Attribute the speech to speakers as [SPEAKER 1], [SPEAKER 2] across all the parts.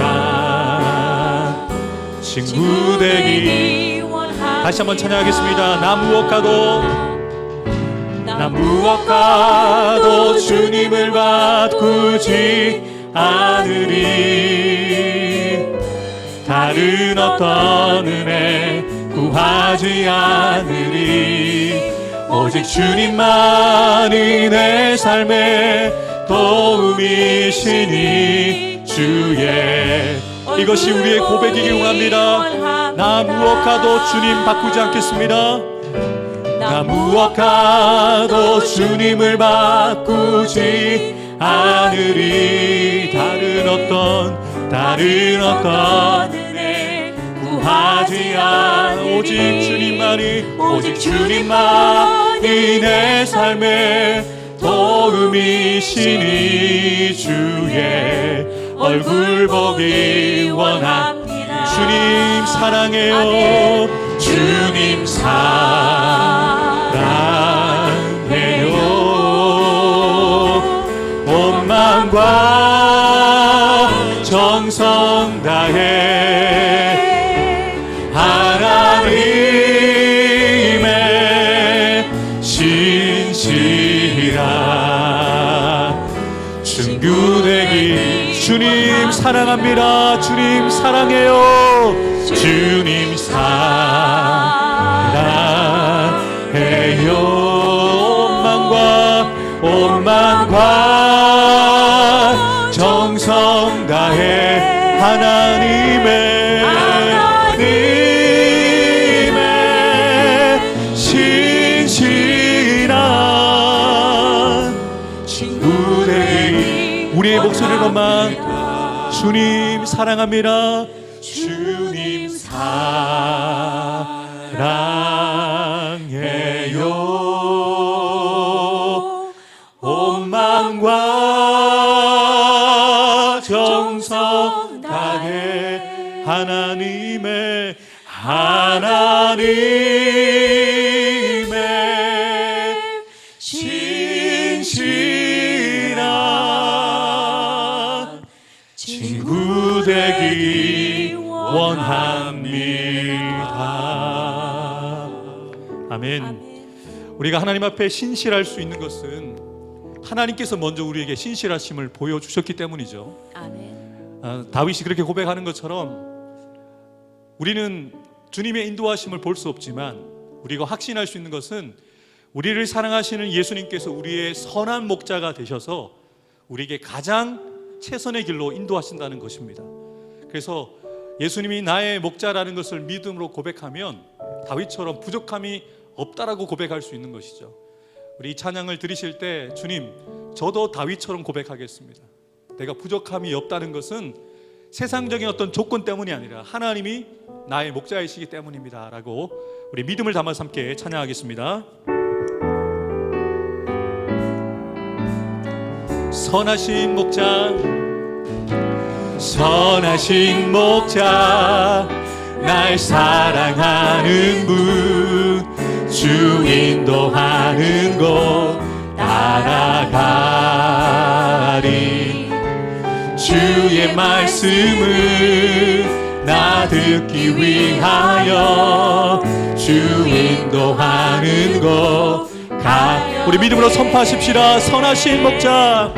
[SPEAKER 1] 신실한 친구 되기. 다시 한번 찬양하겠습니다. 나 무엇과도 주님을 바꾸지 않으리. 다른 어떤 은혜 구하지 않으리. 오직 주님만이 내 삶의 도움이시니 주의. 이것이 우리의 고백이기 원합니다. 나 무엇과도 주님 바꾸지 않겠습니다. 나 무엇과도 주님을 바꾸지 않으리. 다른 어떤 은혜 구하지 않. 오직 주님만이 내 삶의 도움이시니 주의 얼굴 보기 원합니다. 주님 사랑해요. 주님 사랑해요. 온 마음과 정성 다해 하나님의 신실한 친구 되기. 주님 사랑합니다. 주님 사랑해요. 주님 사랑해요. 온 마음과 정성 다해 하나님의 신실한 친구 되기. 우리의 목소리를 것만 주님 사랑합니다. 주님 사랑해요. 온 마음과 정성 다해 하나님의 신실한 친구 되기 원합니다. 아멘. 우리가 하나님 앞에 신실할 수 있는 것은 하나님께서 먼저 우리에게 신실하심을 보여주셨기 때문이죠. 아멘. 다윗이 그렇게 고백하는 것처럼 우리는 주님의 인도하심을 볼 수 없지만 우리가 확신할 수 있는 것은 우리를 사랑하시는 예수님께서 우리의 선한 목자가 되셔서 우리에게 가장 최선의 길로 인도하신다는 것입니다. 그래서 예수님이 나의 목자라는 것을 믿음으로 고백하면 다윗처럼 부족함이 없다라고 고백할 수 있는 것이죠. 우리 이 찬양을 들으실 때 주님, 저도 다윗처럼 고백하겠습니다. 내가 부족함이 없다는 것은 세상적인 어떤 조건 때문이 아니라 하나님이 나의 목자이시기 때문입니다 라고 우리 믿음을 담아서 함께 찬양하겠습니다. 선하신 목자 날 사랑하는 분, 주 인도하는 곳 따라가리. 주의 말씀을 나 듣기 위하여 주 인도하는 곳 가. 우리 믿음으로 선포하십시다. 선하신 목자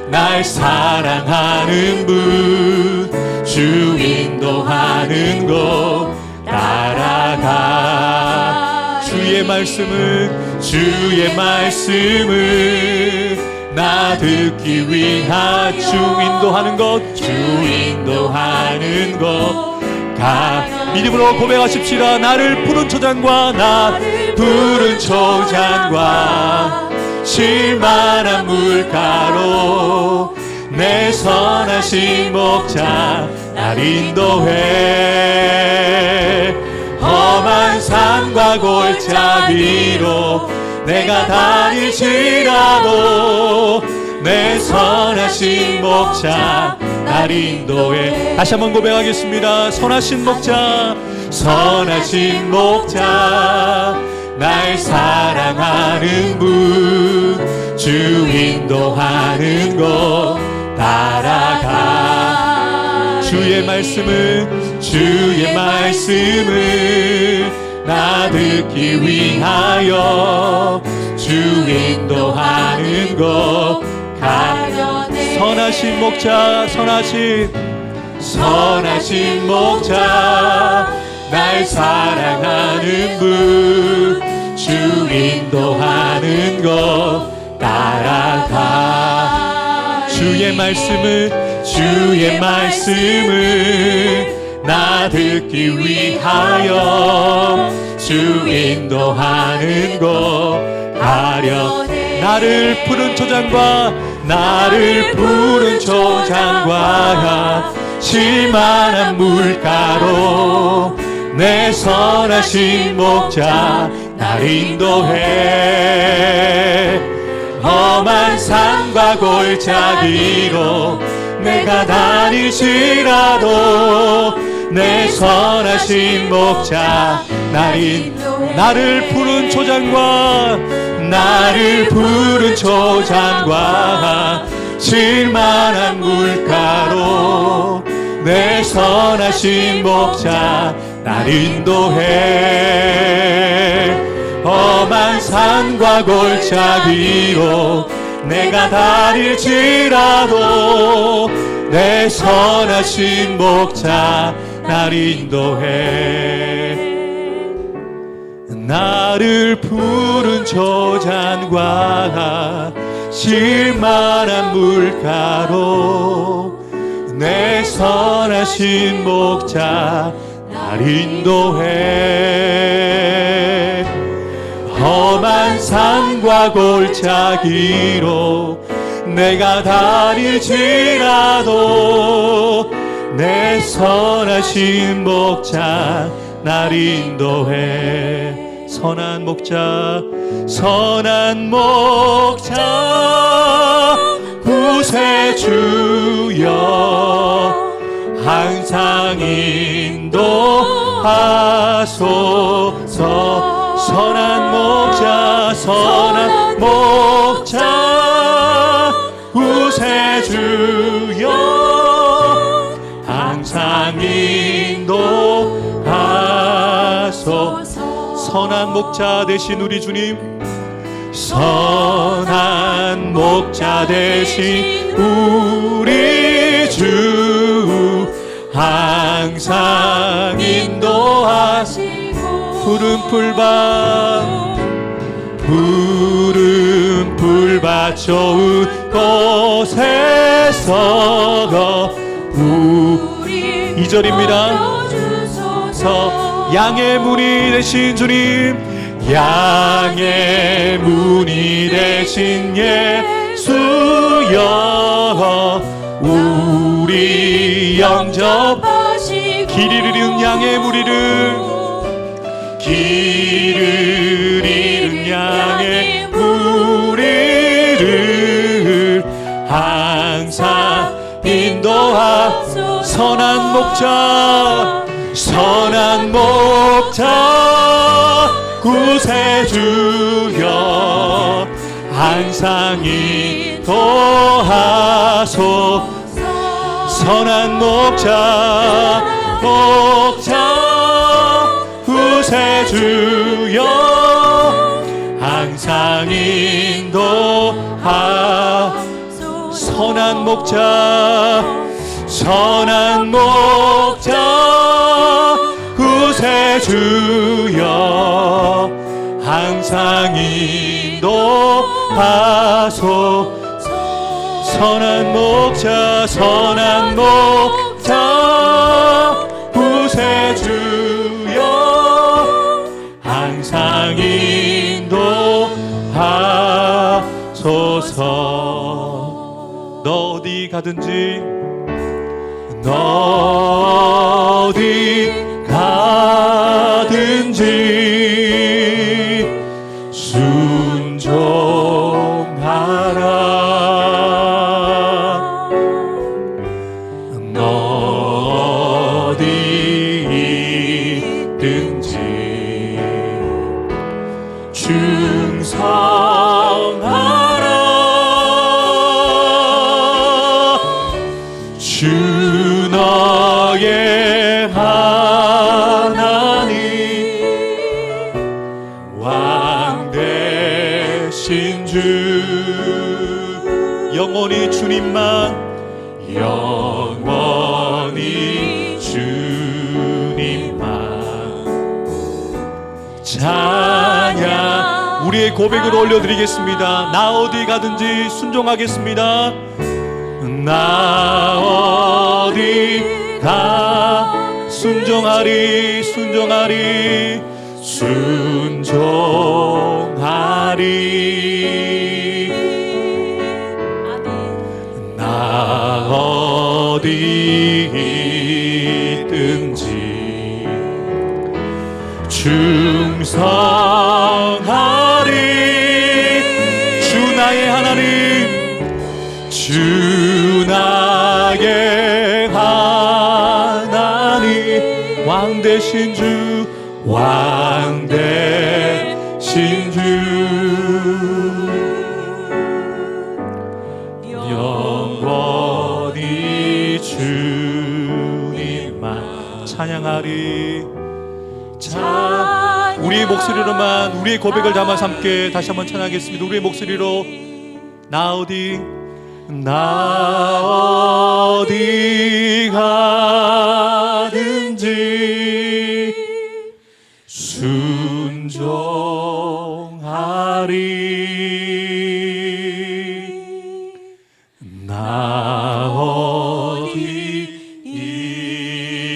[SPEAKER 1] 날 사랑하는 분, 주 인도하는 곳 따라가. 주의 말씀을 나 듣기 위하. 주 인도하는 곳 가. 믿음으로 고백하십시다. 나를 푸른 초장과 쉴만한 물가로 내 선하신 목자 날 인도해. 험한 산과 골짜기로 내가 다닐지라도 내 선하신 목자 날 인도해. 다시 한번 고백하겠습니다. 선하신 목자 날 사랑하는 분, 주 인도하는 곳 따라가. 주의 말씀을 나 듣기 위하여 주 인도하는 곳 가려네. 선하신 목자, 선하신 목자, 날 사랑하는 분, 주 인도하는 곳 따라가. 주의 말씀을 나 듣기 위하여 주 인도하는 곳 가려네. 나를 푸른 초장과 실만한 물가로 내 선하신 목자 날 인도해. 험한 산과 골짜기로 내가 다닐지라도 내 선하신 목자 나를 푸른 초장과 실만한 물가로 내 선하신 목자 날 인도해. 험한 산과 골짜기로 내가 다닐지라도 내 선하신 목자 날 인도해. 나를 푸른 초장과 실만한 물가로 내 선하신 목자 날 인도해. 험한 산과 골짜기로 내가 다닐지라도 내 선하신 목자 날 인도해. 선한 목자 구세주여 항상 인도하소서. 선한 목자 구세주여 항상 인도하소서. 선한 목자 되신 우리 주님, 선한 목자 되신 우리 주 항상 인도하시고 푸른 풀밭 좋은 곳에서 우리 2절입니다. 양의 문이 되신 주님, 양의 문이 되신 예수여 우리 영접하시고 길 잃은 양의 무리를 항상 인도하소서. 선한 목자 구세주여 항상 인도하소서. 선한 목자 구세주여 항상 인도하소서. 선한 목자 구세주여 항상 인도하소서. 선한 목자 구세주여 항상 인도하소서. 너 어디 가든지 순종하라. 어디 있든지 충성하라. 주 너의 하나님 왕 되신 주 영원히 주님만 영원히 주님만 찬양. 우리의 고백을 올려드리겠습니다. 나 어디 가든지 순종하겠습니다. 나 어디 가 순종하리 순종하리 순종하리. 나 어디 있든지 충성하리. 주 나의 하나님 주 나의 하나님 왕 되신 주 왕 되신 주 영원히 주님만 찬양하리. 우리의 목소리로만 우리의 고백을 담아서 함께 다시 한번 찬양하겠습니다. 우리의 목소리로 나 어디 가든지 순종하리. 나 어디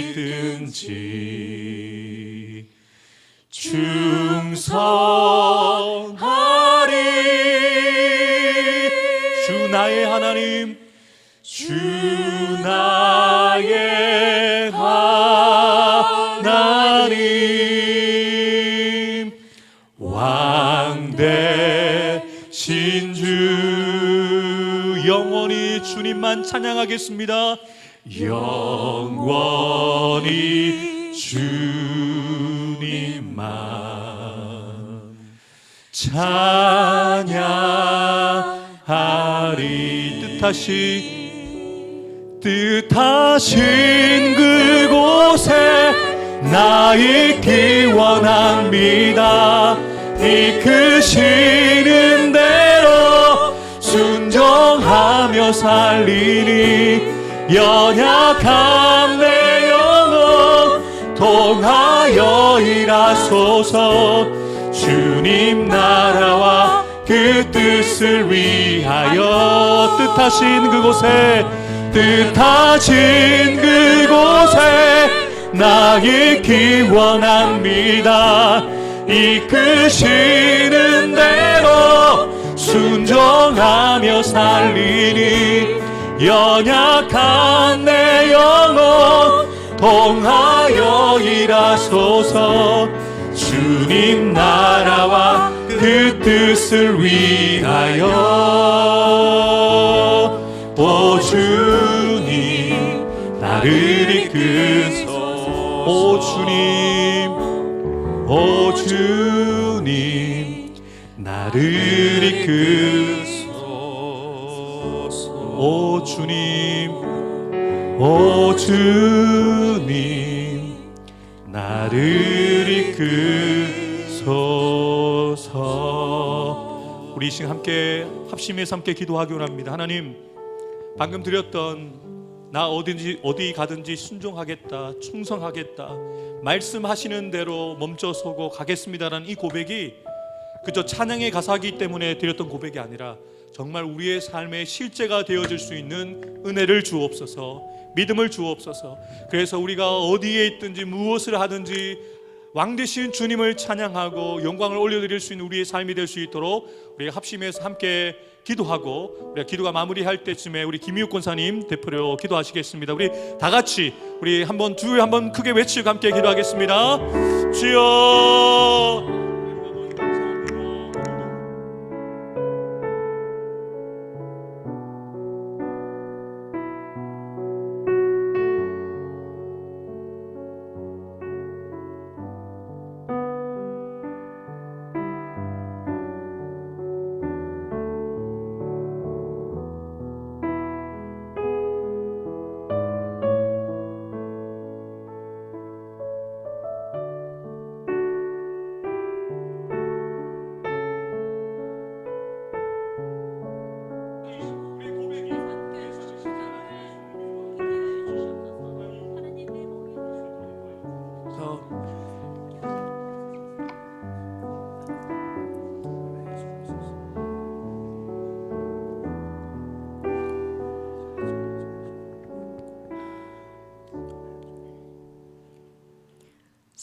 [SPEAKER 1] 있든지 충성하리. 주 나의 하나님 주 나의 하나님 왕 되신 주 영원히 주님만 찬양하겠습니다. 영원히 주님만 찬양하리. 뜻하신 그곳에 나 있기 원합니다. 이끄시는 대로 순종하며 살리니 연약한 내 영혼 통하여 일하소서. 주님 나라와 그 뜻을 위하여 뜻하신 그곳에 나 있기 원합니다. 이끄시는 대로 순종하며 살리니 연약한 내 영혼 통하여 일하소서. 주님 나라와 그 뜻을 위하여 오 주님 나를 이끄소. 오 주님 나를 이끄소서. 오 주님 나를 이끄소서. 우리 이 시간 함께 합심해서 함께 기도하기 원합니다. 하나님, 방금 드렸던 나 어디 가든지 순종하겠다, 충성하겠다, 말씀하시는 대로 멈춰서고 가겠습니다라는 이 고백이 그저 찬양의 가사이기 때문에 드렸던 고백이 아니라 정말 우리의 삶의 실제가 되어질 수 있는 은혜를 주옵소서, 믿음을 주옵소서. 그래서 우리가 어디에 있든지 무엇을 하든지 왕 되신 주님을 찬양하고 영광을 올려드릴 수 있는 우리의 삶이 될 수 있도록 우리가 합심해서 함께 기도하고, 우리가 기도가 마무리할 때쯤에 우리 김희욱 권사님 대표로 기도하시겠습니다. 우리 다 같이 우리 한번 크게 외치고 함께 기도하겠습니다. 주여.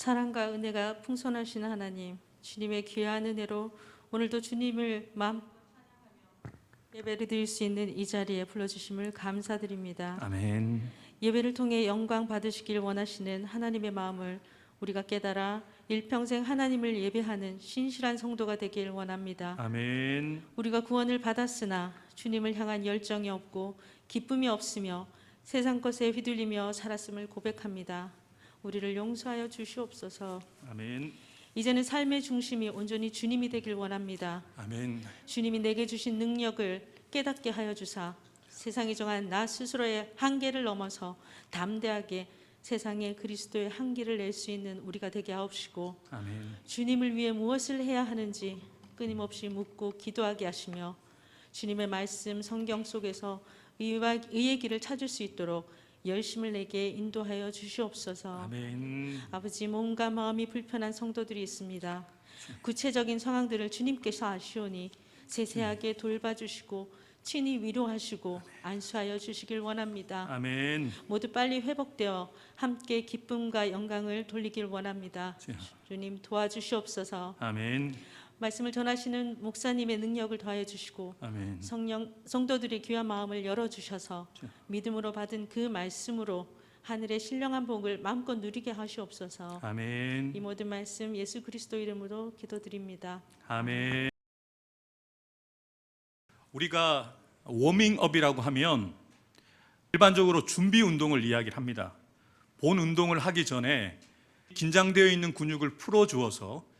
[SPEAKER 2] 사랑과 은혜가 풍성하신 하나님, 주님의 귀한 은혜로 오늘도 주님을 마음껏 찬양하며 예배를 드릴 수 있는 이 자리에 불러주심을 감사드립니다.
[SPEAKER 1] 아멘.
[SPEAKER 2] 예배를 통해 영광 받으시길 원하시는 하나님의 마음을 우리가 깨달아 일평생 하나님을 예배하는 신실한 성도가 되길 원합니다.
[SPEAKER 1] 아멘.
[SPEAKER 2] 우리가 구원을 받았으나 주님을 향한 열정이 없고 기쁨이 없으며 세상 것에 휘둘리며 살았음을 고백합니다. 우리를 용서하여 주시옵소서.
[SPEAKER 1] 아멘.
[SPEAKER 2] 이제는 삶의 중심이 온전히 주님이 되길 원합니다.
[SPEAKER 1] 아멘.
[SPEAKER 2] 주님이 내게 주신 능력을 깨닫게 하여 주사 세상이 정한 나 스스로의 한계를 넘어서 담대하게 세상에 그리스도의 한계를 낼 수 있는 우리가 되게 하옵시고,
[SPEAKER 1] 아멘.
[SPEAKER 2] 주님을 위해 무엇을 해야 하는지 끊임없이 묻고 기도하게 하시며 주님의 말씀 성경 속에서 의의 길을 찾을 수 있도록 열심을 내게 인도하여 주시옵소서.
[SPEAKER 1] 아멘.
[SPEAKER 2] 아버지, 몸과 마음이 불편한 성도들이 있습니다. 구체적인 상황들을 주님께서 아시오니 세세하게 돌봐주시고 친히 위로하시고 안수하여 주시길 원합니다.
[SPEAKER 1] 아멘.
[SPEAKER 2] 모두 빨리 회복되어 함께 기쁨과 영광을 돌리길 원합니다. 주님 도와주시옵소서.
[SPEAKER 1] 아멘.
[SPEAKER 2] 말씀을 전하시는 목사님의 능력을 더하여 주시고
[SPEAKER 1] 아멘.
[SPEAKER 2] 성도들의 귀한 마음을 열어주셔서 믿음으로 받은 그 말씀으로 하늘의 신령한 복을 마음껏 누리게 하시옵소서.
[SPEAKER 1] 아멘.
[SPEAKER 2] 이 모든 말씀 예수 그리스도 이름으로 기도드립니다.
[SPEAKER 1] 아멘. 우리가 워밍업이라고 하면 일반적으로 준비 운동을 이야기를 합니다. 본 운동을 하기 전에 긴장되어 있는 근육을 풀어주어서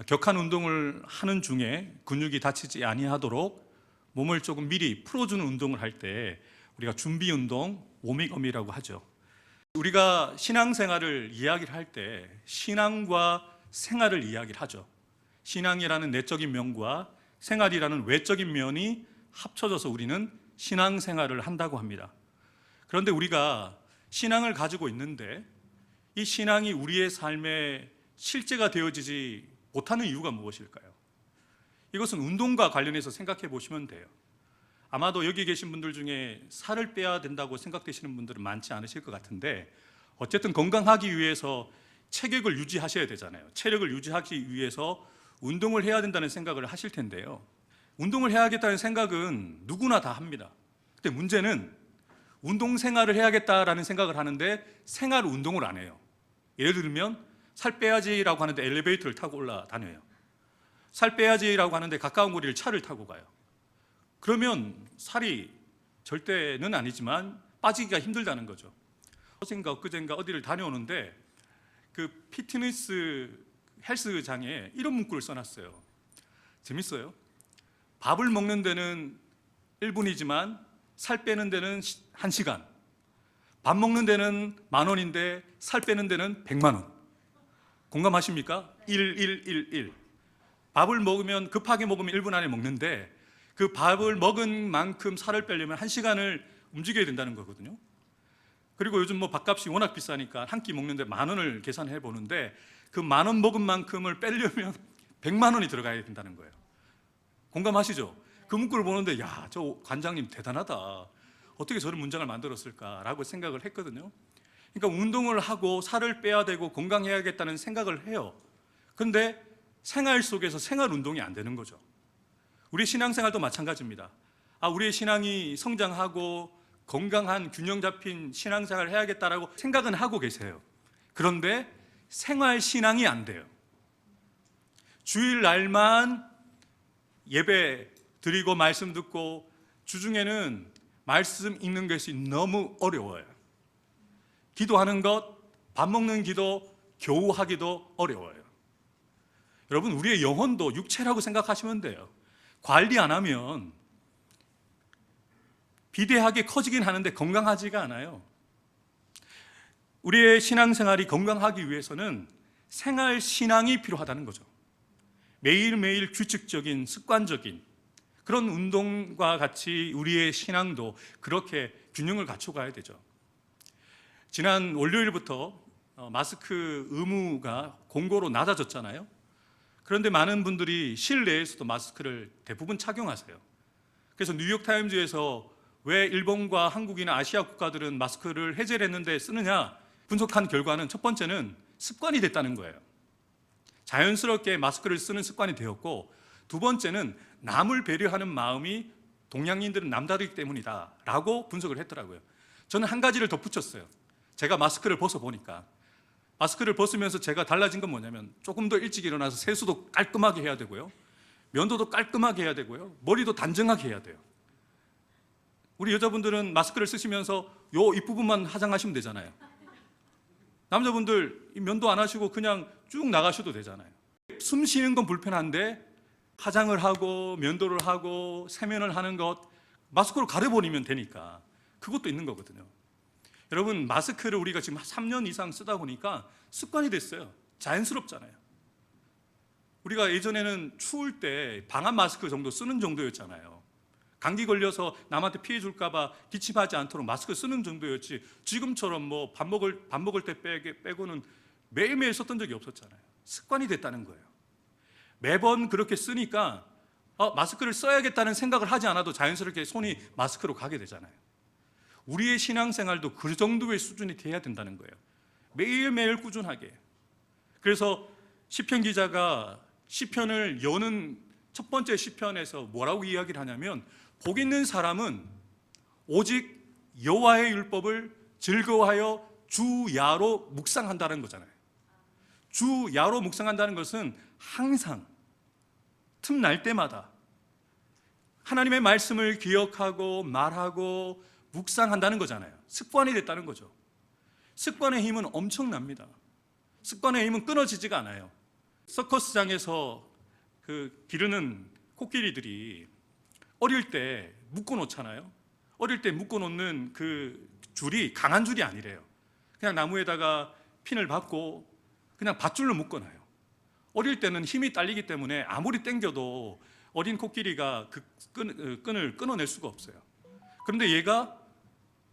[SPEAKER 1] 격한 운동을 하는 중에 근육이 다치지 아니하도록 몸을 조금 미리 풀어주는 운동을 할 때 우리가 준비 운동, 워밍업이라고 하죠. 우리가 신앙생활을 이야기를 할 때 신앙과 생활을 이야기를 하죠. 신앙이라는 내적인 면과 생활이라는 외적인 면이 합쳐져서 우리는 신앙생활을 한다고 합니다. 그런데 우리가 신앙을 가지고 있는데 이 신앙이 우리의 삶에 실제가 되어지지 못하는 이유가 무엇일까요? 이것은 운동과 관련해서 생각해 보시면 돼요. 아마도 여기 계신 분들 중에 살을 빼야 된다고 생각되시는 분들은 많지 않으실 것 같은데, 어쨌든 건강하기 위해서 체격을 유지하셔야 되잖아요. 체력을 유지하기 위해서 운동을 해야 된다는 생각을 하실 텐데요. 운동을 해야겠다는 생각은 누구나 다 합니다. 근데 문제는 운동 생활을 해야겠다라는 생각을 하는데 생활 운동을 안 해요. 예를 들면 살 빼야지라고 하는데 엘리베이터를 타고 올라다녀요. 살 빼야지라고 하는데 가까운 거리를 차를 타고 가요. 그러면 살이 절대는 아니지만 빠지기가 힘들다는 거죠. 어젠가 엊그젠가 어디를 다녀오는데 그 피트니스 헬스장에 이런 문구를 써놨어요. 재밌어요. 밥을 먹는 데는 1분이지만 살 빼는 데는 1시간. 밥 먹는 데는 10,000원인데 살 빼는 데는 100만 원. 공감하십니까? 1. 밥을 먹으면 급하게 먹으면 1분 안에 먹는데 그 밥을 먹은 만큼 살을 빼려면 1시간을 움직여야 된다는 거거든요. 그리고 요즘 뭐 밥값이 워낙 비싸니까 한 끼 먹는데 10,000원을 계산해 보는데 그 10,000원 먹은 만큼을 빼려면 100만 원이 들어가야 된다는 거예요. 공감하시죠? 그 문구를 보는데 야, 저 관장님 대단하다. 어떻게 저런 문장을 만들었을까라고 생각을 했거든요. 그러니까 운동을 하고 살을 빼야 되고 건강해야겠다는 생각을 해요. 그런데 생활 속에서 생활 운동이 안 되는 거죠. 우리 신앙생활도 마찬가지입니다. 우리의 신앙이 성장하고 건강한 균형 잡힌 신앙생활을 해야겠다라고 생각은 하고 계세요. 그런데 생활 신앙이 안 돼요. 주일날만 예배 드리고 말씀 듣고 주중에는 말씀 읽는 것이 너무 어려워요. 기도하는 것, 밥 먹는 기도, 겨우 하기도 어려워요. 여러분, 우리의 영혼도 육체라고 생각하시면 돼요. 관리 안 하면 비대하게 커지긴 하는데 건강하지가 않아요. 우리의 신앙생활이 건강하기 위해서는 생활 신앙이 필요하다는 거죠. 매일매일 규칙적인 습관적인 그런 운동과 같이 우리의 신앙도 그렇게 균형을 갖춰가야 되죠. 지난 월요일부터 마스크 의무가 공고로 낮아졌잖아요. 그런데 많은 분들이 실내에서도 마스크를 대부분 착용하세요. 그래서 뉴욕타임즈에서 왜 일본과 한국이나 아시아 국가들은 마스크를 해제를 했는데 쓰느냐 분석한 결과는 첫 번째는 습관이 됐다는 거예요. 자연스럽게 마스크를 쓰는 습관이 되었고, 두 번째는 남을 배려하는 마음이 동양인들은 남다르기 때문이다 라고 분석을 했더라고요. 저는 한 가지를 덧붙였어요. 제가 마스크를 벗어보니까, 마스크를 벗으면서 제가 달라진 건 뭐냐면, 조금 더 일찍 일어나서 세수도 깔끔하게 해야 되고요, 면도도 깔끔하게 해야 되고요, 머리도 단정하게 해야 돼요. 우리 여자분들은 마스크를 쓰시면서 요 윗부분만 화장하시면 되잖아요. 남자분들 면도 안 하시고 그냥 쭉 나가셔도 되잖아요. 숨 쉬는 건 불편한데 화장을 하고 면도를 하고 세면을 하는 것 마스크로 가려버리면 되니까 그것도 있는 거거든요. 여러분, 마스크를 우리가 지금 3년 이상 쓰다 보니까 습관이 됐어요. 자연스럽잖아요. 우리가 예전에는 추울 때 방한 마스크 정도 쓰는 정도였잖아요. 감기 걸려서 남한테 피해 줄까 봐 기침하지 않도록 마스크 쓰는 정도였지, 지금처럼 뭐 밥 먹을 때 빼고는 매일매일 썼던 적이 없었잖아요. 습관이 됐다는 거예요. 매번 그렇게 쓰니까 마스크를 써야겠다는 생각을 하지 않아도 자연스럽게 손이 마스크로 가게 되잖아요. 우리의 신앙생활도 그 정도의 수준이 돼야 된다는 거예요. 매일매일 꾸준하게. 그래서 시편 기자가 시편을 여는 첫 번째 시편에서 뭐라고 이야기를 하냐면, 복 있는 사람은 오직 여호와의 율법을 즐거워하여 주야로 묵상한다는 거잖아요. 주야로 묵상한다는 것은 항상 틈날 때마다 하나님의 말씀을 기억하고 말하고 묵상한다는 거잖아요. 습관이 됐다는 거죠. 습관의 힘은 엄청납니다. 습관의 힘은 끊어지지가 않아요. 서커스장에서 그 기르는 코끼리들이 어릴 때 묶어 놓잖아요. 어릴 때 묶어 놓는 그 줄이 강한 줄이 아니래요. 그냥 나무에다가 핀을 박고 그냥 밧줄로 묶어 놔요. 어릴 때는 힘이 딸리기 때문에 아무리 당겨도 어린 코끼리가 그 끈을 끊어낼 수가 없어요. 그런데 얘가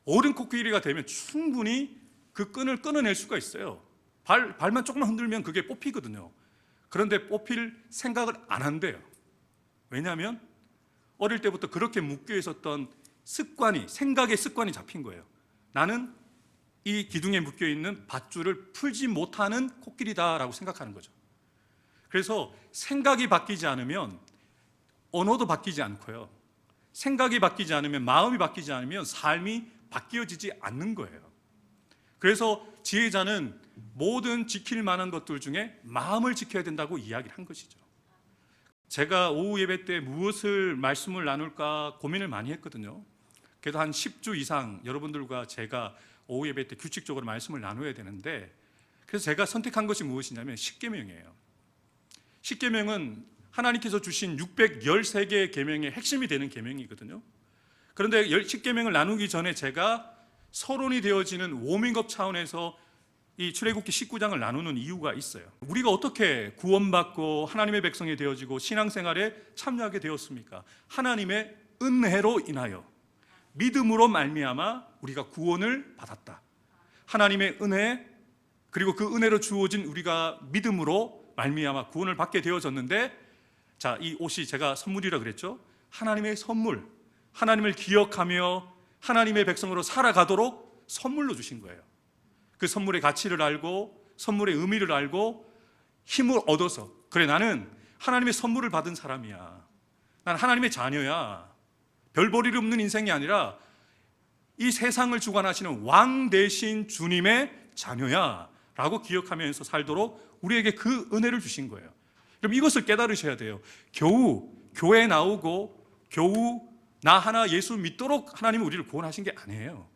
[SPEAKER 1] 어른 코끼리가 되면 충분히 그 끈을 끊어낼 수가 있어요. 발만 조금만 흔들면 그게 뽑히거든요. 그런데 뽑힐 생각을 안 한대요. 왜냐하면 어릴 때부터 그렇게 묶여 있었던 생각의 습관이 잡힌 거예요. 나는 이 기둥에 묶여 있는 밧줄을 풀지 못하는 코끼리다라고 생각하는 거죠. 그래서 생각이 바뀌지 않으면 언어도 바뀌지 않고요, 생각이 바뀌지 않으면, 마음이 바뀌지 않으면 삶이 바뀌어지지 않는 거예요. 그래서 지혜자는 모든 지킬 만한 것들 중에 마음을 지켜야 된다고 이야기를 한 것이죠. 제가 오후 예배 때 무엇을 말씀을 나눌까 고민을 많이 했거든요. 그래도 한 10주 이상 여러분들과 제가 오후 예배 때 규칙적으로 말씀을 나눠야 되는데, 그래서 제가 선택한 것이 무엇이냐면 십계명이에요. 십계명은 하나님께서 주신 613개의 계명의 핵심이 되는 계명이거든요. 그런데 십계명을 나누기 전에 제가 서론이 되어지는 워밍업 차원에서 이 출애굽기 19장을 나누는 이유가 있어요. 우리가 어떻게 구원받고 하나님의 백성이 되어지고 신앙생활에 참여하게 되었습니까? 하나님의 은혜로 인하여 믿음으로 말미암아 우리가 구원을 받았다. 하나님의 은혜, 그리고 그 은혜로 주어진 우리가 믿음으로 말미암아 구원을 받게 되어졌는데, 자, 이 옷이 제가 선물이라 그랬죠. 하나님의 선물, 하나님을 기억하며 하나님의 백성으로 살아가도록 선물로 주신 거예요. 그 선물의 가치를 알고 선물의 의미를 알고 힘을 얻어서, 그래, 나는 하나님의 선물을 받은 사람이야, 난 하나님의 자녀야, 별볼일 없는 인생이 아니라 이 세상을 주관하시는 왕 대신 주님의 자녀야 라고 기억하면서 살도록 우리에게 그 은혜를 주신 거예요. 그럼 이것을 깨달으셔야 돼요. 겨우 교회 나오고 겨우 나 하나 예수 믿도록 하나님은 우리를 구원하신 게 아니에요.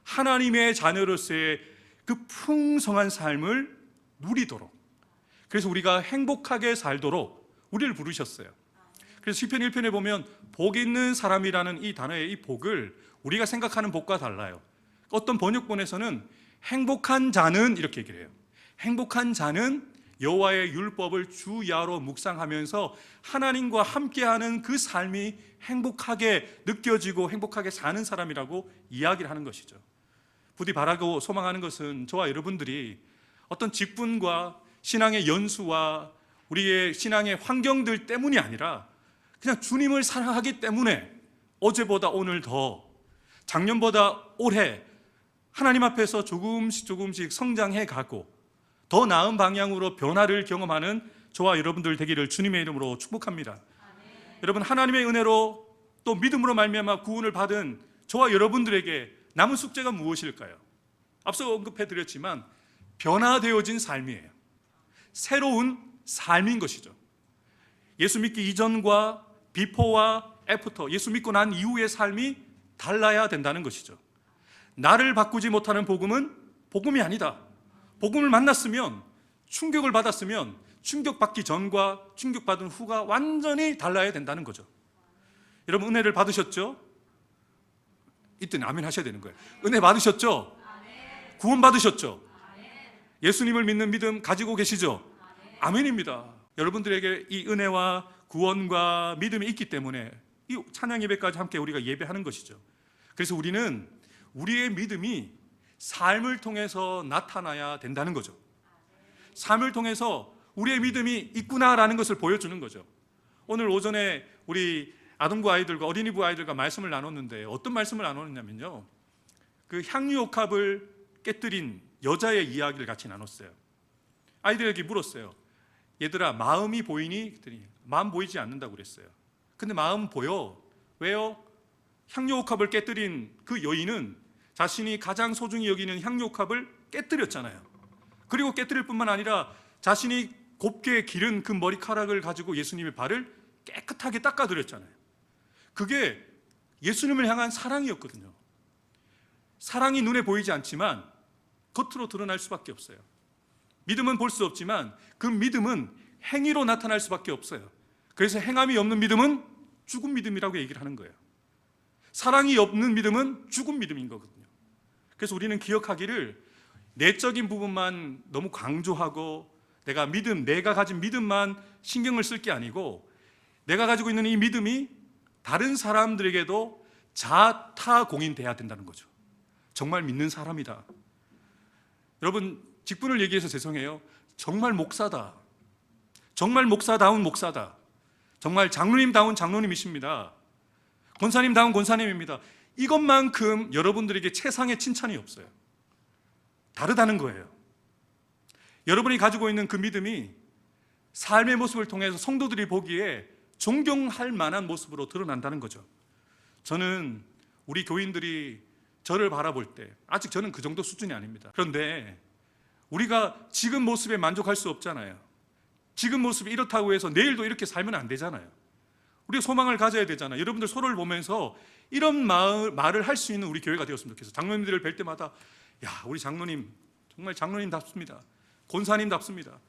[SPEAKER 1] 하나님의 자녀로서의 그 풍성한 삶을 누리도록, 그래서 우리가 행복하게 살도록 우리를 부르셨어요. 그래서 시편 1편에 보면 복 있는 사람이라는 이 단어의 이 복을 우리가 생각하는 복과 달라요. 어떤 번역본에서는 행복한 자는 이렇게 얘기를 해요. 행복한 자는 여호와의 율법을 주야로 묵상하면서 하나님과 함께하는 그 삶이 행복하게 느껴지고 행복하게 사는 사람이라고 이야기를 하는 것이죠. 부디 바라고 소망하는 것은 저와 여러분들이 어떤 직분과 신앙의 연수와 우리의 신앙의 환경들 때문이 아니라 그냥 주님을 사랑하기 때문에 어제보다 오늘 더, 작년보다 올해 하나님 앞에서 조금씩 성장해 가고, 더 나은 방향으로 변화를 경험하는 저와 여러분들 되기를 주님의 이름으로 축복합니다. 여러분, 하나님의 은혜로 또 믿음으로 말미암아 구원을 받은 저와 여러분들에게 남은 숙제가 무엇일까요? 앞서 언급해 드렸지만 변화되어진 삶이에요. 새로운 삶인 것이죠. 예수 믿기 이전과 비포와 애프터, 예수 믿고 난 이후의 삶이 달라야 된다는 것이죠. 나를 바꾸지 못하는 복음은 복음이 아니다. 복음을 만났으면, 충격을 받았으면 충격받기 전과 충격받은 후가 완전히 달라야 된다는 거죠. 여러분, 은혜를 받으셨죠? 이때는 아멘 하셔야 되는 거예요. 은혜 받으셨죠? 구원 받으셨죠? 예수님을 믿는 믿음 가지고 계시죠? 아멘입니다. 여러분들에게 이 은혜와 구원과 믿음이 있기 때문에 이 찬양 예배까지 함께 우리가 예배하는 것이죠. 그래서 우리는 우리의 믿음이 삶을 통해서 나타나야 된다는 거죠. 삶을 통해서 우리의 믿음이 있구나라는 것을 보여주는 거죠. 오늘 오전에 우리 아동부 아이들과 어린이부 아이들과 말씀을 나눴는데 어떤 말씀을 나눴냐면요, 그 향유옥합을 깨뜨린 여자의 이야기를 같이 나눴어요. 아이들에게 물었어요. 얘들아, 마음이 보이니? 그랬더니 마음 보이지 않는다고 그랬어요. 근데 마음 보여. 왜요? 향유옥합을 깨뜨린 그 여인은 자신이 가장 소중히 여기는 향유옥합을 깨뜨렸잖아요. 그리고 깨뜨릴 뿐만 아니라 자신이 곱게 기른 그 머리카락을 가지고 예수님의 발을 깨끗하게 닦아드렸잖아요. 그게 예수님을 향한 사랑이었거든요. 사랑이 눈에 보이지 않지만 겉으로 드러날 수밖에 없어요. 믿음은 볼 수 없지만 그 믿음은 행위로 나타날 수밖에 없어요. 그래서 행함이 없는 믿음은 죽은 믿음이라고 얘기를 하는 거예요. 사랑이 없는 믿음은 죽은 믿음인 거거든요. 그래서 우리는 기억하기를 내적인 부분만 너무 강조하고 내가 가진 믿음만 신경을 쓸 게 아니고 내가 가지고 있는 이 믿음이 다른 사람들에게도 자타공인돼야 된다는 거죠. 정말 믿는 사람이다. 여러분, 직분을 얘기해서 죄송해요. 정말 목사다. 정말 목사다운 목사다. 정말 장로님다운 장로님이십니다. 권사님다운 권사님입니다. 이것만큼 여러분들에게 최상의 칭찬이 없어요. 다르다는 거예요. 여러분이 가지고 있는 그 믿음이 삶의 모습을 통해서 성도들이 보기에 존경할 만한 모습으로 드러난다는 거죠. 저는 우리 교인들이 저를 바라볼 때 아직 저는 그 정도 수준이 아닙니다. 그런데 우리가 지금 모습에 만족할 수 없잖아요. 지금 모습이 이렇다고 해서 내일도 이렇게 살면 안 되잖아요. 우리가 소망을 가져야 되잖아요. 여러분들 서로를 보면서 이런 말을 할 수 있는 우리 교회가 되었으면 좋겠어요. 장로님들을 뵐 때마다 야, 우리 장로님 정말 장로님답습니다. 권사님답습니다.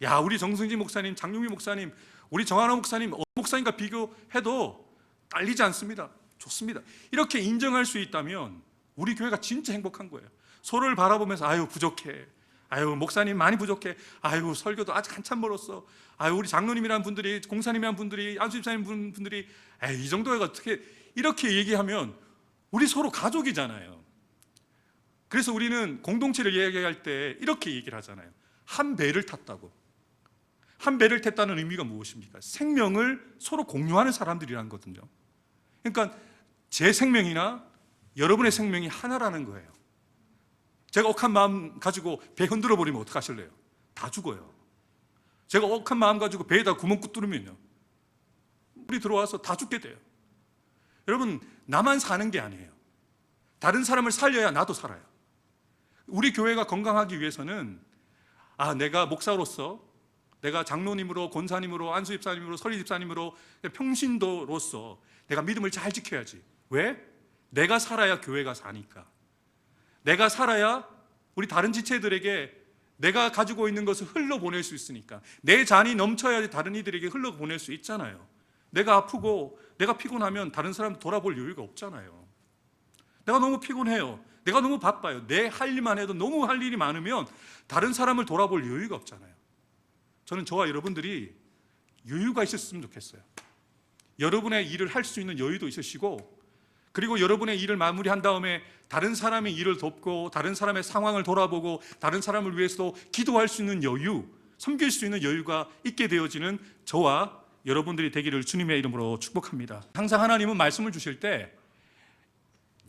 [SPEAKER 1] 야, 우리 정승진 목사님, 장용희 목사님, 우리 정한호 목사님, 목사님과 비교해도 딸리지 않습니다. 좋습니다. 이렇게 인정할 수 있다면 우리 교회가 진짜 행복한 거예요. 서로를 바라보면서 아유 부족해, 아유 목사님 많이 부족해, 아유 설교도 아직 한참 멀었어, 아유 우리 장로님이라는 분들이, 공사님이라는 분들이, 안수집사님 분들이 에이 이 정도가 어떻게, 이렇게 얘기하면 우리 서로 가족이잖아요. 그래서 우리는 공동체를 이야기할 때 이렇게 얘기를 하잖아요. 한 배를 탔다고. 한 배를 탔다는 의미가 무엇입니까? 생명을 서로 공유하는 사람들이라는 거거든요. 그러니까 제 생명이나 여러분의 생명이 하나라는 거예요. 제가 억한 마음 가지고 배 흔들어 버리면 어떡하실래요? 다 죽어요. 제가 억한 마음 가지고 배에다 구멍 뚫으면요, 물이 들어와서 다 죽게 돼요. 여러분, 나만 사는 게 아니에요. 다른 사람을 살려야 나도 살아요. 우리 교회가 건강하기 위해서는 내가 목사로서, 내가 장로님으로, 권사님으로, 안수집사님으로, 설립집사님으로, 평신도로서 내가 믿음을 잘 지켜야지. 왜? 내가 살아야 교회가 사니까. 내가 살아야 우리 다른 지체들에게 내가 가지고 있는 것을 흘러보낼 수 있으니까. 내 잔이 넘쳐야지 다른 이들에게 흘러보낼 수 있잖아요. 내가 아프고 내가 피곤하면 다른 사람 돌아볼 여유가 없잖아요. 내가 너무 피곤해요, 내가 너무 바빠요, 내 할 일만 해도 너무 할 일이 많으면 다른 사람을 돌아볼 여유가 없잖아요. 저는 저와 여러분들이 여유가 있었으면 좋겠어요. 여러분의 일을 할 수 있는 여유도 있으시고, 그리고 여러분의 일을 마무리한 다음에 다른 사람의 일을 돕고 다른 사람의 상황을 돌아보고 다른 사람을 위해서도 기도할 수 있는 여유, 섬길 수 있는 여유가 있게 되어지는 저와 여러분들이 되기를 주님의 이름으로 축복합니다. 항상 하나님은 말씀을 주실 때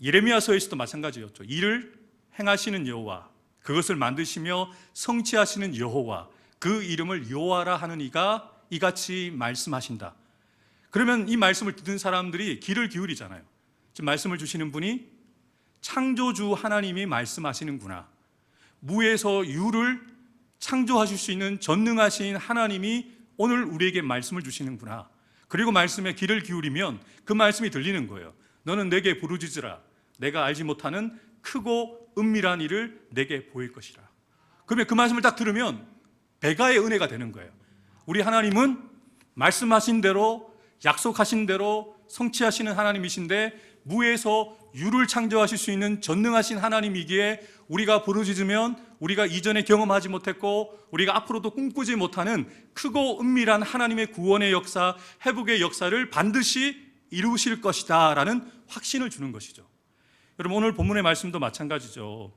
[SPEAKER 1] 예레미야서에서도 마찬가지였죠. 일을 행하시는 여호와, 그것을 만드시며 성취하시는 여호와, 그 이름을 여호와라 하는 이가 이같이 말씀하신다. 그러면 이 말씀을 듣는 사람들이 귀를 기울이잖아요. 지금 말씀을 주시는 분이 창조주 하나님이 말씀하시는구나. 무에서 유를 창조하실 수 있는 전능하신 하나님이 오늘 우리에게 말씀을 주시는구나. 그리고 말씀에 귀를 기울이면 그 말씀이 들리는 거예요. 너는 내게 부르짖으라. 내가 알지 못하는 크고 은밀한 일을 내게 보일 것이라. 그러면 그 말씀을 딱 들으면 배가의 은혜가 되는 거예요. 우리 하나님은 말씀하신 대로, 약속하신 대로 성취하시는 하나님이신데 무에서 유를 창조하실 수 있는 전능하신 하나님이기에 우리가 부르짖으면 우리가 이전에 경험하지 못했고 우리가 앞으로도 꿈꾸지 못하는 크고 은밀한 하나님의 구원의 역사, 회복의 역사를 반드시 이루실 것이다 라는 확신을 주는 것이죠. 여러분, 오늘 본문의 말씀도 마찬가지죠.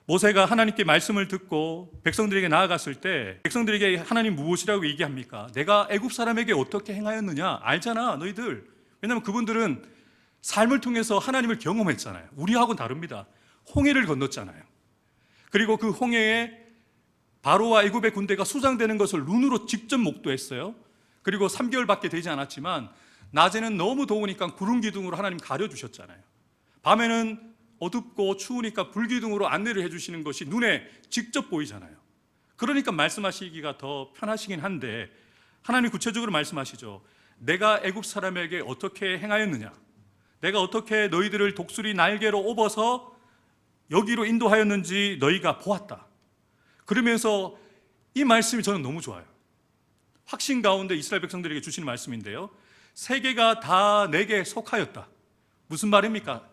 [SPEAKER 1] 모세가 하나님께 말씀을 듣고 백성들에게 나아갔을 때 백성들에게 하나님 무엇이라고 얘기합니까? 내가 애굽 사람에게 어떻게 행하였느냐? 알잖아, 너희들. 왜냐하면 그분들은 삶을 통해서 하나님을 경험했잖아요. 우리하고는 다릅니다. 홍해를 건넜잖아요. 그리고 그 홍해에 바로와 애굽의 군대가 수장되는 것을 눈으로 직접 목도했어요. 그리고 3개월밖에 되지 않았지만 낮에는 너무 더우니까 구름 기둥으로 하나님 가려주셨잖아요. 밤에는 어둡고 추우니까 불기둥으로 안내를 해주시는 것이 눈에 직접 보이잖아요. 그러니까 말씀하시기가 더 편하시긴 한데 하나님 구체적으로 말씀하시죠. 내가 애굽 사람에게 어떻게 행하였느냐? 내가 어떻게 너희들을 독수리 날개로 업어서 여기로 인도하였는지 너희가 보았다. 그러면서 이 말씀이 저는 너무 좋아요. 확신 가운데 이스라엘 백성들에게 주시는 말씀인데요. 세계가 다 내게 속하였다. 무슨 말입니까?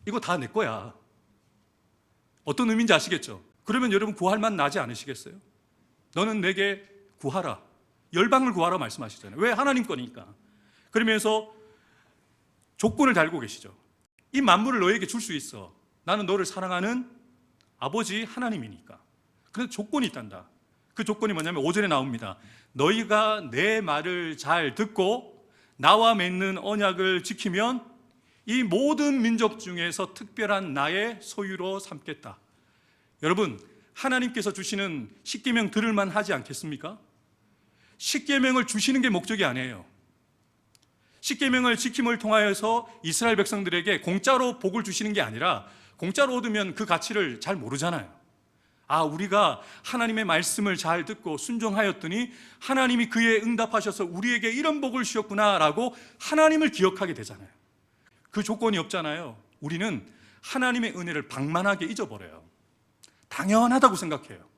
[SPEAKER 1] 이거 다 내 거야. 어떤 의미인지 아시겠죠? 그러면 여러분 구할 만 나지 않으시겠어요? 너는 내게 구하라. 열방을 구하라 말씀하시잖아요. 왜? 하나님 거니까. 그러면서 조건을 달고 계시죠. 이 만물을 너에게 줄 수 있어. 나는 너를 사랑하는 아버지 하나님이니까. 그래서 조건이 있단다. 그 조건이 뭐냐면 5절에 나옵니다. 너희가 내 말을 잘 듣고 나와 맺는 언약을 지키면 이 모든 민족 중에서 특별한 나의 소유로 삼겠다. 여러분, 하나님께서 주시는 십계명 들을만 하지 않겠습니까? 십계명을 주시는 게 목적이 아니에요. 십계명을 지킴을 통하여서 이스라엘 백성들에게 공짜로 복을 주시는 게 아니라 공짜로 얻으면 그 가치를 잘 모르잖아요. 아, 우리가 하나님의 말씀을 잘 듣고 순종하였더니 하나님이 그에 응답하셔서 우리에게 이런 복을 주셨구나라고 하나님을 기억하게 되잖아요. 그 조건이 없잖아요. 우리는 하나님의 은혜를 방만하게 잊어버려요. 당연하다고 생각해요.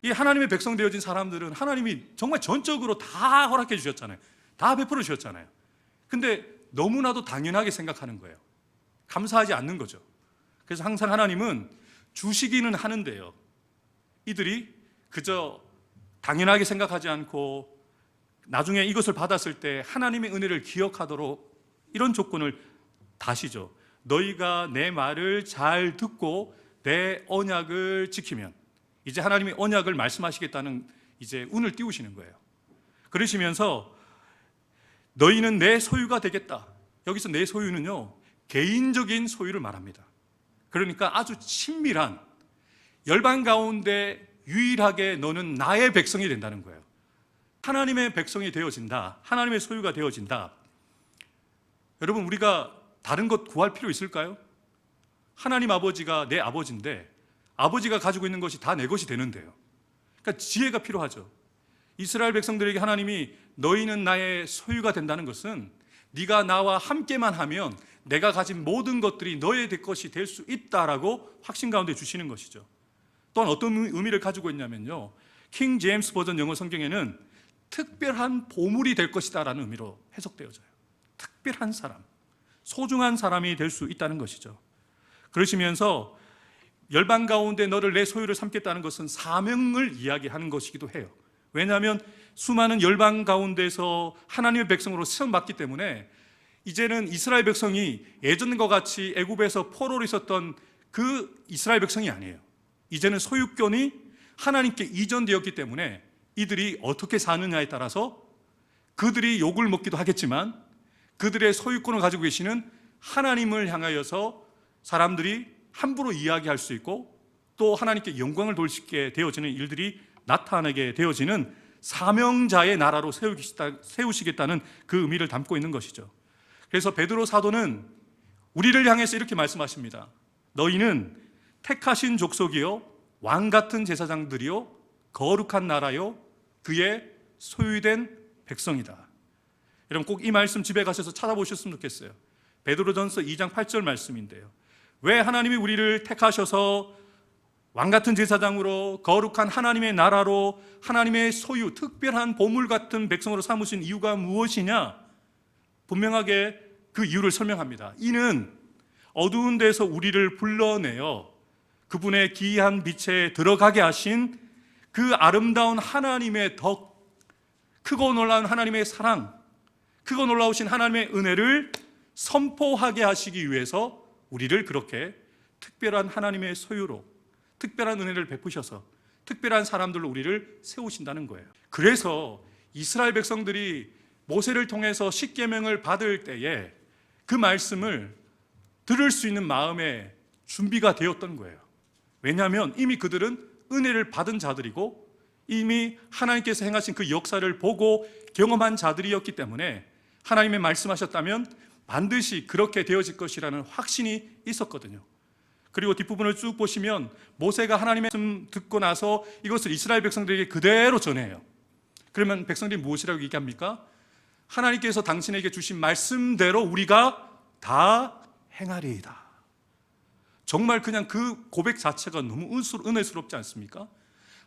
[SPEAKER 1] 이 하나님의 백성 되어진 사람들은 하나님이 정말 전적으로 다 허락해 주셨잖아요. 다 베풀어 주셨잖아요. 근데 너무나도 당연하게 생각하는 거예요. 감사하지 않는 거죠. 그래서 항상 하나님은 주시기는 하는데요, 이들이 그저 당연하게 생각하지 않고 나중에 이것을 받았을 때 하나님의 은혜를 기억하도록 이런 조건을 다시죠. 너희가 내 말을 잘 듣고 내 언약을 지키면, 이제 하나님이 언약을 말씀하시겠다는 이제 운을 띄우시는 거예요. 그러시면서 너희는 내 소유가 되겠다. 여기서 내 소유는요, 개인적인 소유를 말합니다. 그러니까 아주 친밀한, 열방 가운데 유일하게 너는 나의 백성이 된다는 거예요. 하나님의 백성이 되어진다. 하나님의 소유가 되어진다. 여러분, 우리가 다른 것 구할 필요 있을까요? 하나님 아버지가 내 아버지인데 아버지가 가지고 있는 것이 다 내 것이 되는데요. 그러니까 지혜가 필요하죠. 이스라엘 백성들에게 하나님이 너희는 나의 소유가 된다는 것은 네가 나와 함께만 하면 내가 가진 모든 것들이 너의 것이 될 수 있다라고 확신 가운데 주시는 것이죠. 또한 어떤 의미를 가지고 있냐면요, 킹 제임스 버전 영어 성경에는 특별한 보물이 될 것이다 라는 의미로 해석되어져요. 특별한 사람, 소중한 사람이 될 수 있다는 것이죠. 그러시면서 열방 가운데 너를 내 소유를 삼겠다는 것은 사명을 이야기하는 것이기도 해요. 왜냐하면 수많은 열방 가운데서 하나님의 백성으로 시험받기 때문에 이제는 이스라엘 백성이 예전과 같이 애굽에서 포로로 있었던 그 이스라엘 백성이 아니에요. 이제는 소유권이 하나님께 이전되었기 때문에 이들이 어떻게 사느냐에 따라서 그들이 욕을 먹기도 하겠지만 그들의 소유권을 가지고 계시는 하나님을 향하여서 사람들이 함부로 이야기할 수 있고 또 하나님께 영광을 돌리게 되어지는 일들이 나타나게 되어지는 사명자의 나라로 세우시겠다는 그 의미를 담고 있는 것이죠. 그래서 베드로 사도는 우리를 향해서 이렇게 말씀하십니다. 너희는 택하신 족속이요 왕 같은 제사장들이요 거룩한 나라요 그의 소유된 백성이다. 여러분 꼭 이 말씀 집에 가셔서 찾아보셨으면 좋겠어요. 베드로전서 2장 8절 말씀인데요. 왜 하나님이 우리를 택하셔서 왕 같은 제사장으로 거룩한 하나님의 나라로 하나님의 소유 특별한 보물 같은 백성으로 삼으신 이유가 무엇이냐? 분명하게 그 이유를 설명합니다. 이는 어두운 데서 우리를 불러내어 그분의 기이한 빛에 들어가게 하신 그 아름다운 하나님의 덕, 크고 놀라운 하나님의 사랑, 크고 놀라우신 하나님의 은혜를 선포하게 하시기 위해서 우리를 그렇게 특별한 하나님의 소유로 특별한 은혜를 베푸셔서 특별한 사람들로 우리를 세우신다는 거예요. 그래서 이스라엘 백성들이 모세를 통해서 십계명을 받을 때에 그 말씀을 들을 수 있는 마음의 준비가 되었던 거예요. 왜냐하면 이미 그들은 은혜를 받은 자들이고 이미 하나님께서 행하신 그 역사를 보고 경험한 자들이었기 때문에 하나님의 말씀하셨다면 반드시 그렇게 되어질 것이라는 확신이 있었거든요. 그리고 뒷부분을 쭉 보시면 모세가 하나님의 말씀 듣고 나서 이것을 이스라엘 백성들에게 그대로 전해요. 그러면 백성들이 무엇이라고 얘기합니까? 하나님께서 당신에게 주신 말씀대로 우리가 다 행하리이다. 정말 그냥 그 고백 자체가 너무 은혜스럽지 않습니까?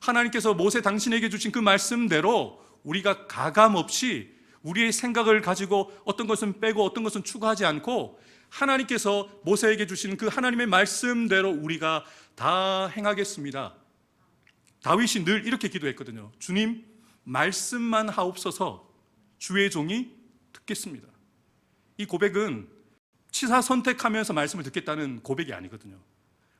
[SPEAKER 1] 하나님께서 모세 당신에게 주신 그 말씀대로 우리가 가감없이 우리의 생각을 가지고 어떤 것은 빼고 어떤 것은 추가하지 않고 하나님께서 모세에게 주신 그 하나님의 말씀대로 우리가 다 행하겠습니다. 다윗이 늘 이렇게 기도했거든요. 주님, 말씀만 하옵소서 주의 종이 듣겠습니다. 이 고백은 치사 선택하면서 말씀을 듣겠다는 고백이 아니거든요.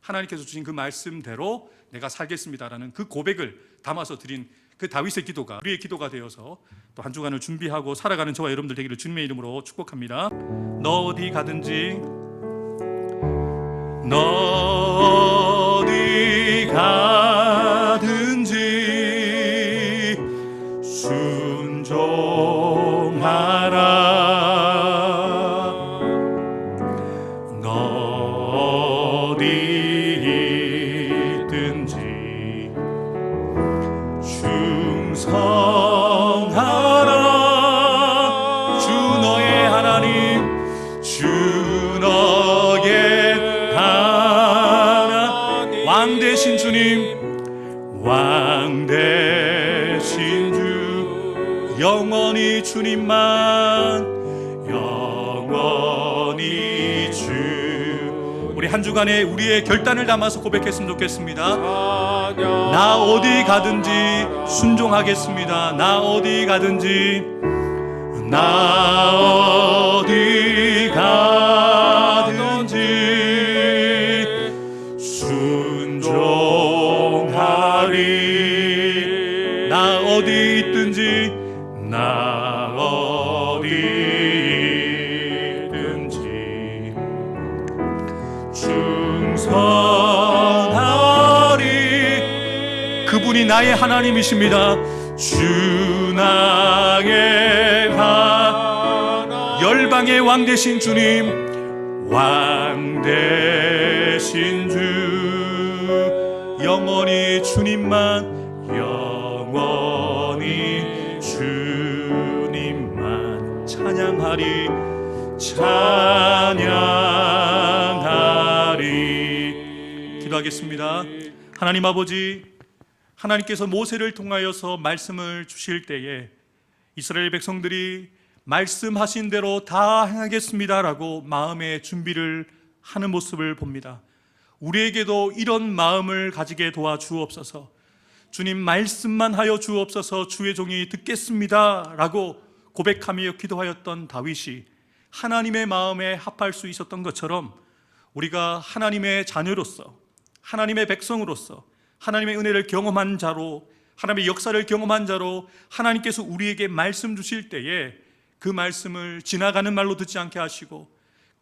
[SPEAKER 1] 하나님께서 주신 그 말씀대로 내가 살겠습니다라는 그 고백을 담아서 드린 그 다윗의 기도가 우리의 기도가 되어서 또 한 주간을 준비하고 살아가는 저와 여러분들 되기를 주님의 이름으로 축복합니다. 너 어디 가든지 순종하라. 너 어디 있든지 충성하라. 주 너의 하나님, 주 너의 하나님, 왕 되신 주님, 왕 되신 주, 영원히 주님만, 영원히 주. 우리 한 주간에 우리의 결단을 담아서 고백했으면 좋겠습니다. 나 어디 가든지 순종하겠습니다. 나 어디 가든지, 나 어디 가든지 순종하리. 나 어디 있든지, 나 어디 있든지 충성하리. 그분이 나의 하나님이십니다. 주나의 열방의 왕 되신 주님, 왕 되신 주, 영원히 주님만, 영원히 주님만 찬양하리, 찬양하리. 기도하겠습니다. 하나님 아버지, 하나님께서 모세를 통하여서 말씀을 주실 때에 이스라엘 백성들이 말씀하신 대로 다 행하겠습니다라고 마음의 준비를 하는 모습을 봅니다. 우리에게도 이런 마음을 가지게 도와주옵소서. 주님, 말씀만 하여 주옵소서. 주의 종이 듣겠습니다라고 고백하며 기도하였던 다윗이 하나님의 마음에 합할 수 있었던 것처럼 우리가 하나님의 자녀로서, 하나님의 백성으로서, 하나님의 은혜를 경험한 자로, 하나님의 역사를 경험한 자로 하나님께서 우리에게 말씀 주실 때에 그 말씀을 지나가는 말로 듣지 않게 하시고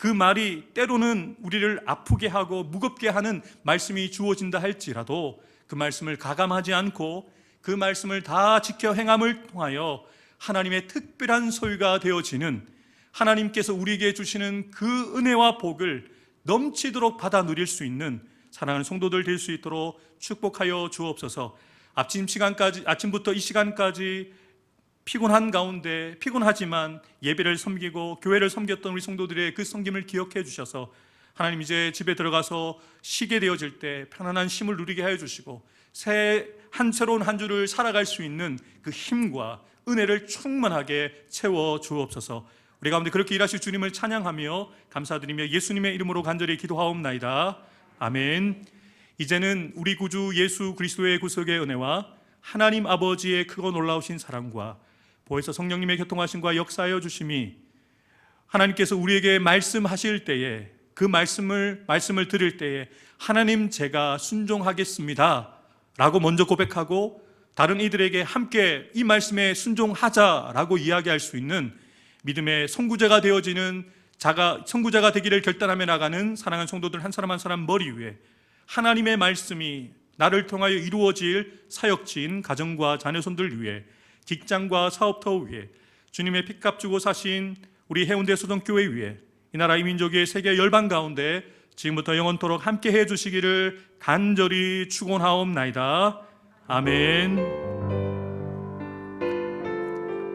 [SPEAKER 1] 그 말이 때로는 우리를 아프게 하고 무겁게 하는 말씀이 주어진다 할지라도 그 말씀을 가감하지 않고 그 말씀을 다 지켜 행함을 통하여 하나님의 특별한 소유가 되어지는, 하나님께서 우리에게 주시는 그 은혜와 복을 넘치도록 받아 누릴 수 있는 사랑하는 성도들 될 수 있도록 축복하여 주옵소서. 아침부터 이 시간까지 피곤한 가운데, 피곤하지만 예배를 섬기고 교회를 섬겼던 우리 성도들의 그 섬김을 기억해 주셔서 하나님, 이제 집에 들어가서 쉬게 되어질 때 편안한 쉼을 누리게 하여 주시고 새로운 한 주를 살아갈 수 있는 그 힘과 은혜를 충만하게 채워 주옵소서. 우리 가운데 그렇게 일하실 주님을 찬양하며 감사드리며 예수님의 이름으로 간절히 기도하옵나이다. 아멘. 이제는 우리 구주 예수 그리스도의 구속의 은혜와 하나님 아버지의 크고 놀라우신 사랑과 보혜사 성령님의 교통하심과 역사하여 주심이, 하나님께서 우리에게 말씀하실 때에 그 말씀을 들을 때에 하나님, 제가 순종하겠습니다 라고 먼저 고백하고 다른 이들에게 함께 이 말씀에 순종하자라고 이야기할 수 있는 믿음의 선구자가 되어지는 선구자가 되기를 결단하며 나가는 사랑하는 성도들 한 사람 한 사람 머리 위에 하나님의 말씀이 나를 통하여 이루어질 사역지인 가정과 자녀손들 위에, 직장과 사업터 위에, 주님의 핏값 주고 사신 우리 해운대 소정교회 위에, 이 나라 이 민족의 세계 열방 가운데 지금부터 영원토록 함께 해주시기를 간절히 축원하옵나이다. 아멘.